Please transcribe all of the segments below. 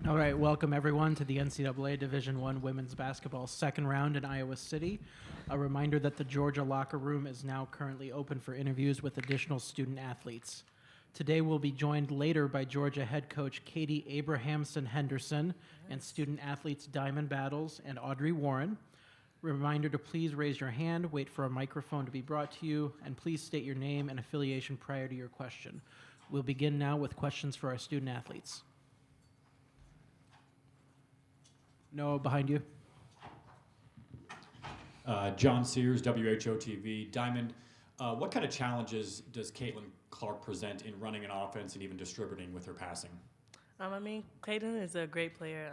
All right, welcome everyone to the NCAA Division I Women's Basketball second round in Iowa City. A reminder that the Georgia locker room is now currently open for interviews with additional student athletes. Today we'll be joined later by Georgia head coach Katie Abrahamson Henderson and student athletes Diamond Battles and Audrey Warren. Reminder to please raise your hand, wait for a microphone to be brought to you, and please state your name and affiliation prior to your question. We'll begin now with questions for our student athletes. Noah, behind you. John Sears, WHOTV. Diamond, what kind of challenges does Caitlin Clark present in running an offense and even distributing with her passing? Caitlin is a great player.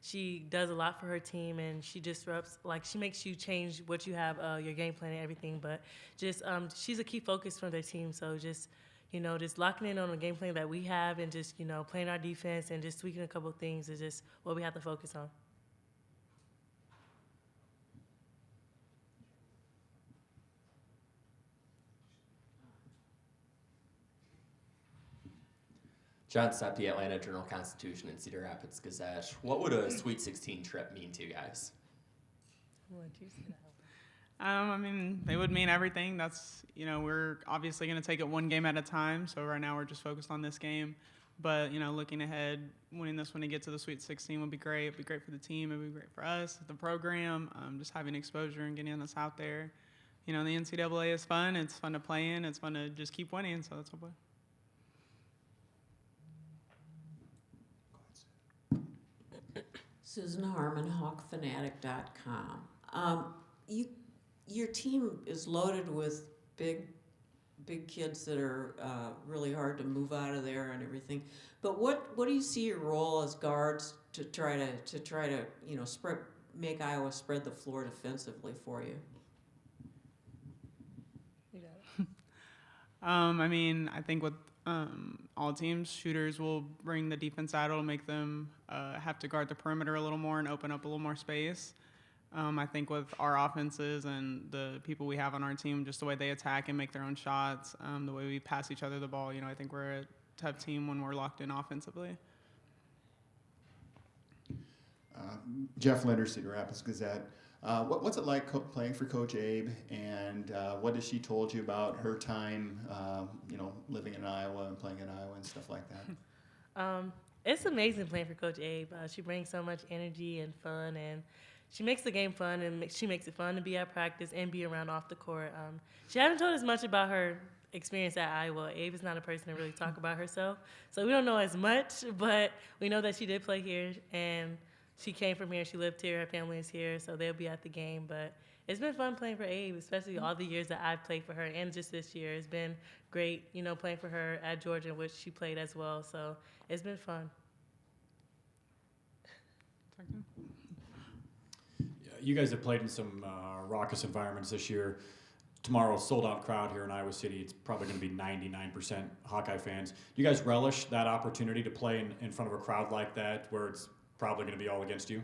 She does a lot for her team, and she disrupts, she makes you change what you have, your game plan and everything. But she's a key focus for the team. So just locking in on the game plan that we have and just, playing our defense and just tweaking a couple of things is just what we have to focus on. John Seppi, Atlanta Journal-Constitution, and Cedar Rapids Gazette. What would a Sweet 16 trip mean to you guys? They would mean everything. That's, we're obviously going to take it one game at a time. So right now we're just focused on this game. But, looking ahead, winning this one to get to the Sweet 16 would be great. It'd be great for the team. It'd be great for us, the program, just having exposure and getting us out there. The NCAA is fun. It's fun to play in. It's fun to just keep winning. So that's what. Susan Harmon, HawkFanatic.com. Your team is loaded with big kids that are really hard to move out of there and everything. But what do you see your role as guards to try to make Iowa spread the floor defensively for you? I think with all teams, shooters will bring the defense out. It'll make them have to guard the perimeter a little more and open up a little more space. I think with our offenses and the people we have on our team, just the way they attack and make their own shots, the way we pass each other the ball, I think we're a tough team when we're locked in offensively. Jeff Linder, Cedar Rapids Gazette. What's it like playing for Coach Abe, and what has she told you about her time, living in Iowa and playing in Iowa and stuff like that? It's amazing playing for Coach Abe. She brings so much energy and fun, and she makes the game fun, and she makes it fun to be at practice and be around off the court. She hasn't told us much about her experience at Iowa. Abe is not a person to really talk about herself, so we don't know as much, but we know that she did play here, and she came from here. She lived here. Her family is here, so they'll be at the game. But it's been fun playing for Abe, especially all the years that I've played for her, and just this year. It's been great, playing for her at Georgia, which she played as well. So it's been fun. You guys have played in some raucous environments this year. Tomorrow, sold-out crowd here in Iowa City. It's probably going to be 99% Hawkeye fans. Do you guys relish that opportunity to play in front of a crowd like that, where it's probably going to be all against you?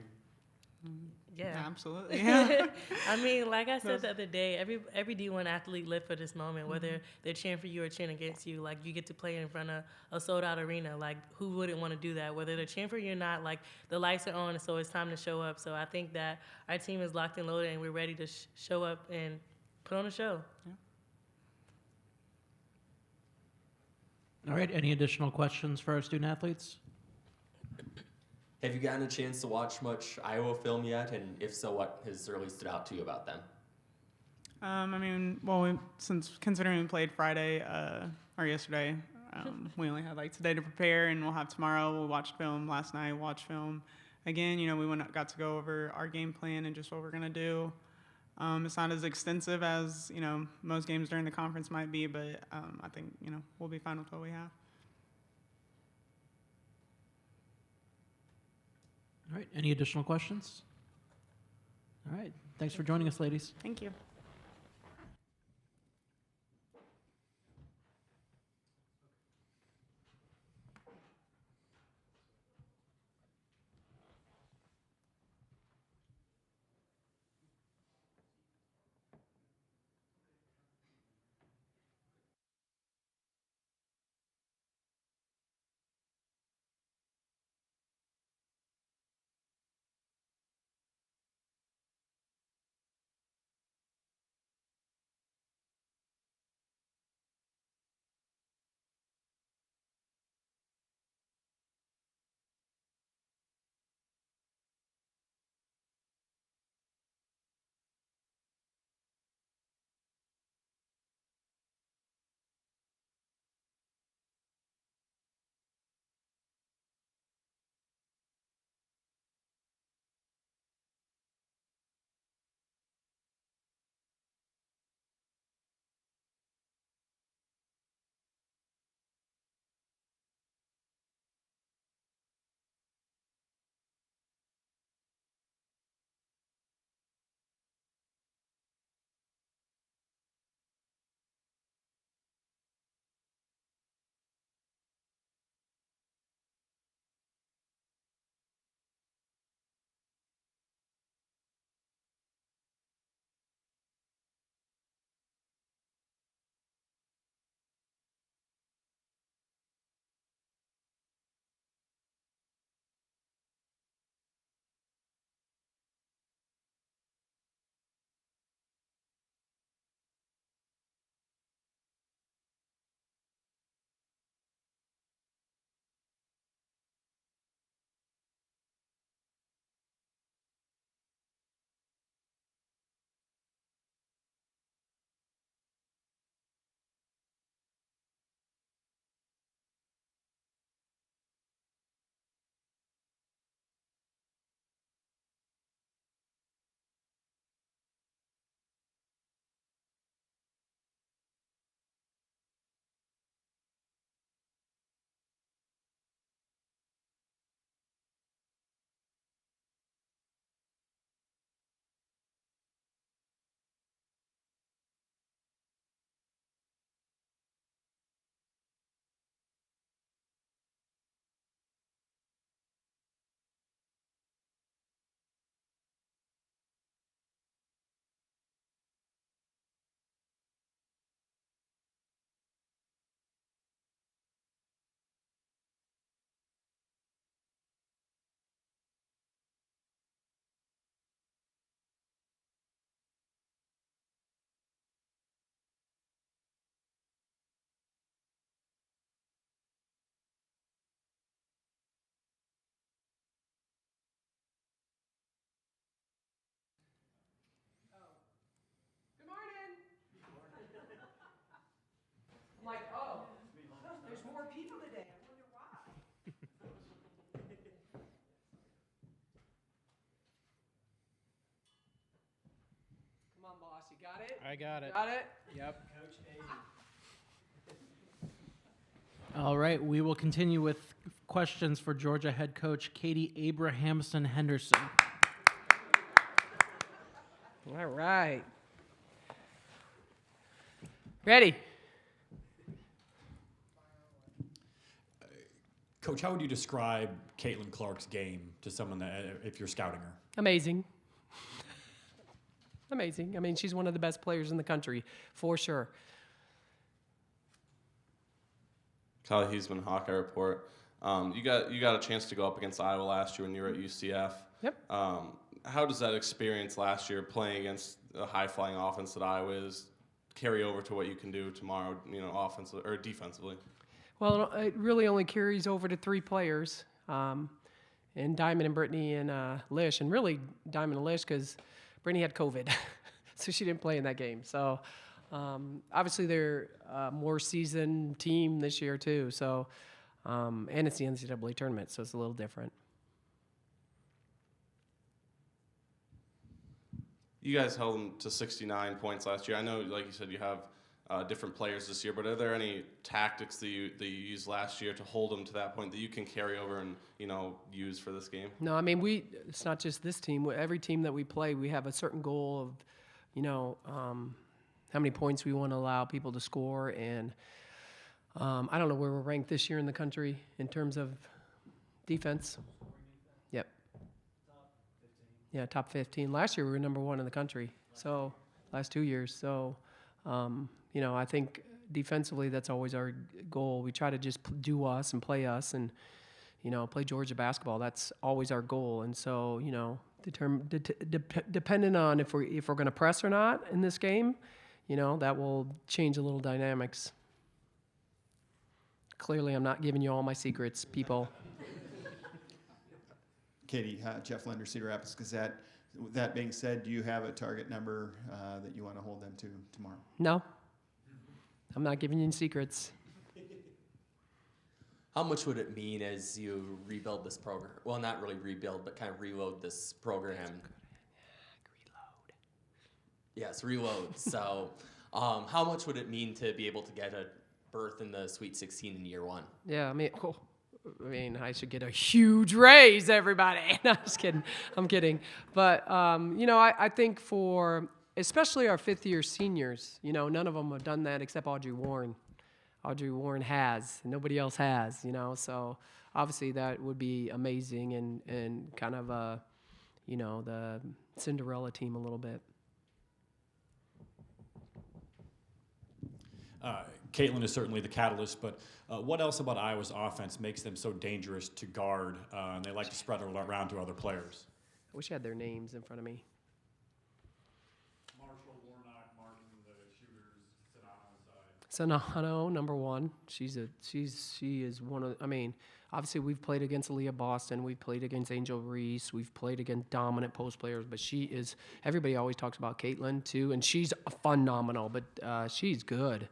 Yeah, absolutely. Yeah. Like I said the other day, every D1 athlete lived for this moment, whether they're cheering for you or cheering against you. Like, you get to play in front of a sold-out arena. Like, who wouldn't want to do that? Whether they're cheering for you or not, like, the lights are on, so it's time to show up. So I think that our team is locked and loaded, and we're ready to show up and put on a show. Yeah. All right, any additional questions for our student athletes? Have you gotten a chance to watch much Iowa film yet? And if so, what has really stood out to you about them? Since considering we played Friday or yesterday, we only had today to prepare, and we'll have tomorrow. We watched film last night, watched film again. We got to go over our game plan and just what we're gonna do. It's not as extensive as most games during the conference might be, but I think we'll be fine with what we have. All right, any additional questions? All right, thanks for joining us, ladies. Thank you. I got it. Got it? Yep. All right, we will continue with questions for Georgia head coach Katie Abrahamson Henderson. All right. Ready? Coach, how would you describe Caitlin Clark's game to someone that, if you're scouting her? Amazing. Amazing. I mean, she's one of the best players in the country, for sure. Kyle Huesman, Hawkeye Report. You got a chance to go up against Iowa last year when you were at UCF. Yep. How does that experience last year playing against a high-flying offense that Iowa is carry over to what you can do tomorrow, offensively or defensively? Well, it really only carries over to 3 players, and Diamond and Brittany and Lish, and really Diamond and Lish because Brittany had COVID, so she didn't play in that game. So obviously they're a more seasoned team this year too. So and it's the NCAA tournament, so it's a little different. You guys held them to 69 points last year. I know, like you said, you have different players this year, but are there any tactics that you used last year to hold them to that point that you can carry over and use for this game? No, I mean it's not just this team. Every team that we play, we have a certain goal of, how many points we want to allow people to score, and I don't know where we're ranked this year in the country in terms of defense. Yep. Yeah, top 15. Last year we were number 1 in the country. So last 2 years. So, I think defensively that's always our goal. We try to just do us and, play Georgia basketball. That's always our goal. And so, depending on if we're going to press or not in this game, that will change a little dynamics. Clearly, I'm not giving you all my secrets, people. Katie, Jeff Linder, Cedar Rapids Gazette. With that being said, do you have a target number that you want to hold them to tomorrow? No. I'm not giving you any secrets. How much would it mean as you rebuild this program? Well, not really rebuild, but kind of reload this program. Reload. Yes, reload. So how much would it mean to be able to get a berth in the Sweet 16 in year 1? Yeah, I should get a huge raise, everybody. No, I'm just kidding. I'm kidding. But, I think for especially our 5th-year seniors, none of them have done that except Audrey Warren. Audrey Warren has. Nobody else has, So obviously that would be amazing and kind of, the Cinderella team a little bit. Caitlin is certainly the catalyst, but what else about Iowa's offense makes them so dangerous to guard, and they like to spread it around to other players? I wish I had their names in front of me. Marshall, Warnock, Martin, the shooters, Sonano, number 1. She is one of. Obviously we've played against Aaliyah Boston, we've played against Angel Reese, we've played against dominant post players, but she is. Everybody always talks about Caitlin too, and she's phenomenal. But she's good.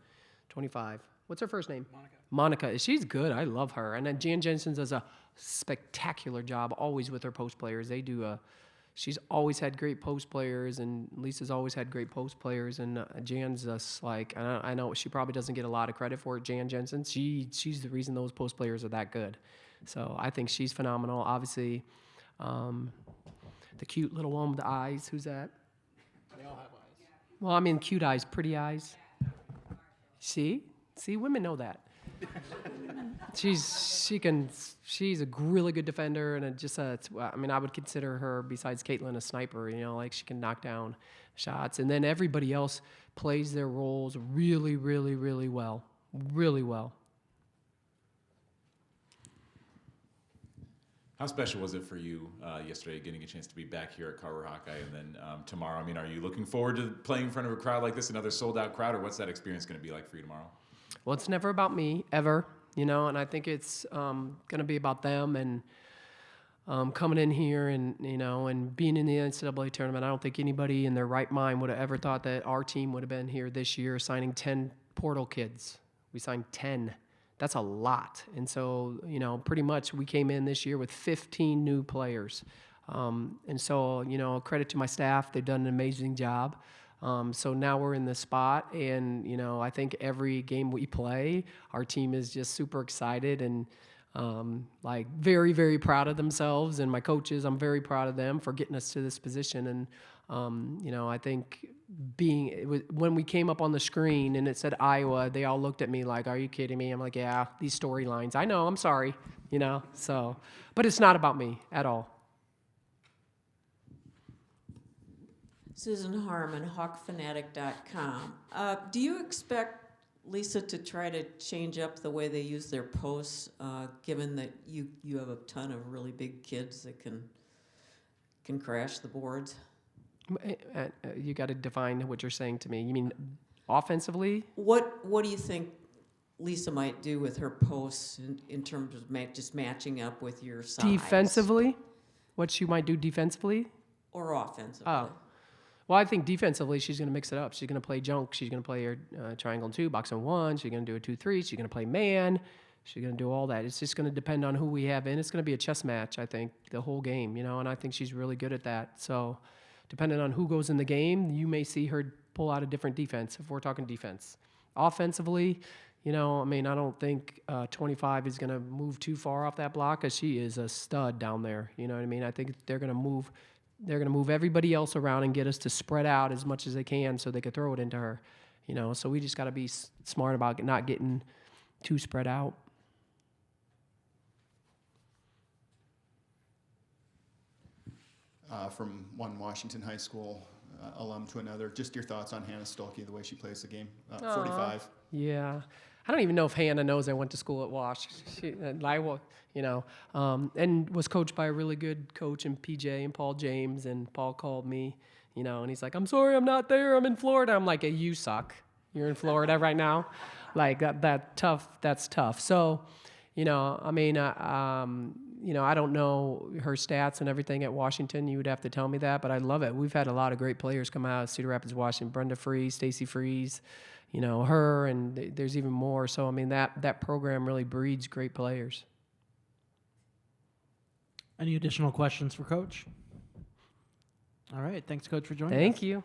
25. What's her first name? Monica. She's good. I love her. And then Jan Jensen does a spectacular job always with her post players. They do she's always had great post players, and Lisa's always had great post players. And Jan's just I know she probably doesn't get a lot of credit for it, Jan Jensen. She's the reason those post players are that good. So I think she's phenomenal. Obviously, the cute little one with the eyes. Who's that? They all have eyes. Well, cute eyes, pretty eyes. See, women know that. She's a really good defender, and I would consider her, besides Caitlin, a sniper. She can knock down shots, and then everybody else plays their roles really, really, really well, really well. How special was it for you yesterday, getting a chance to be back here at Carver Hawkeye, and then tomorrow? Are you looking forward to playing in front of a crowd like this, another sold-out crowd, or what's that experience going to be like for you tomorrow? Well, it's never about me, ever, and I think it's going to be about them and coming in here and, and being in the NCAA tournament. I don't think anybody in their right mind would have ever thought that our team would have been here this year signing 10 portal kids. We signed 10. That's a lot. And so, pretty much we came in this year with 15 new players. And so, credit to my staff. They've done an amazing job. So now we're in this spot, and I think every game we play, our team is just super excited and like very, very proud of themselves. And my coaches, I'm very proud of them for getting us to this position. And I think when we came up on the screen and it said Iowa, they all looked at me like, "Are you kidding me?" I'm like, "Yeah, these storylines. I know. I'm sorry." So, but it's not about me at all. Susan Harmon, HawkFanatic.com. Do you expect Lisa to try to change up the way they use their posts, given that you have a ton of really big kids that can crash the boards? You got to define what you're saying to me. You mean offensively? What do you think Lisa might do with her posts in terms of just matching up with your size? Defensively? What she might do defensively? Or offensively? Oh. Well, I think defensively, she's going to mix it up. She's going to play junk. She's going to play her triangle 2, box and 1. She's going to do a 2-3. She's going to play man. She's going to do all that. It's just going to depend on who we have in. It's going to be a chess match, I think, the whole game, and I think she's really good at that. So depending on who goes in the game, you may see her pull out a different defense if we're talking defense. Offensively, I don't think 25 is going to move too far off that block because she is a stud down there. You know what I mean? I think they're going to move everybody else around and get us to spread out as much as they can so they could throw it into her. So we just got to be smart about not getting too spread out. From one Washington High School alum to another, just your thoughts on Hannah Stolke, the way she plays the game. 45. Yeah. I don't even know if Hannah knows I went to school at Wash. And was coached by a really good coach in PJ and Paul James. And Paul called me, and he's like, "I'm sorry, I'm not there. I'm in Florida." I'm like, "You suck. You're in Florida right now." Like that's tough. So, I don't know her stats and everything at Washington. You would have to tell me that, but I love it. We've had a lot of great players come out of Cedar Rapids, Washington. Brenda Freeze, Stacy Freeze, her, and there's even more. So, that program really breeds great players. Any additional questions for Coach? All right. Thanks, Coach, for joining us. Thank you.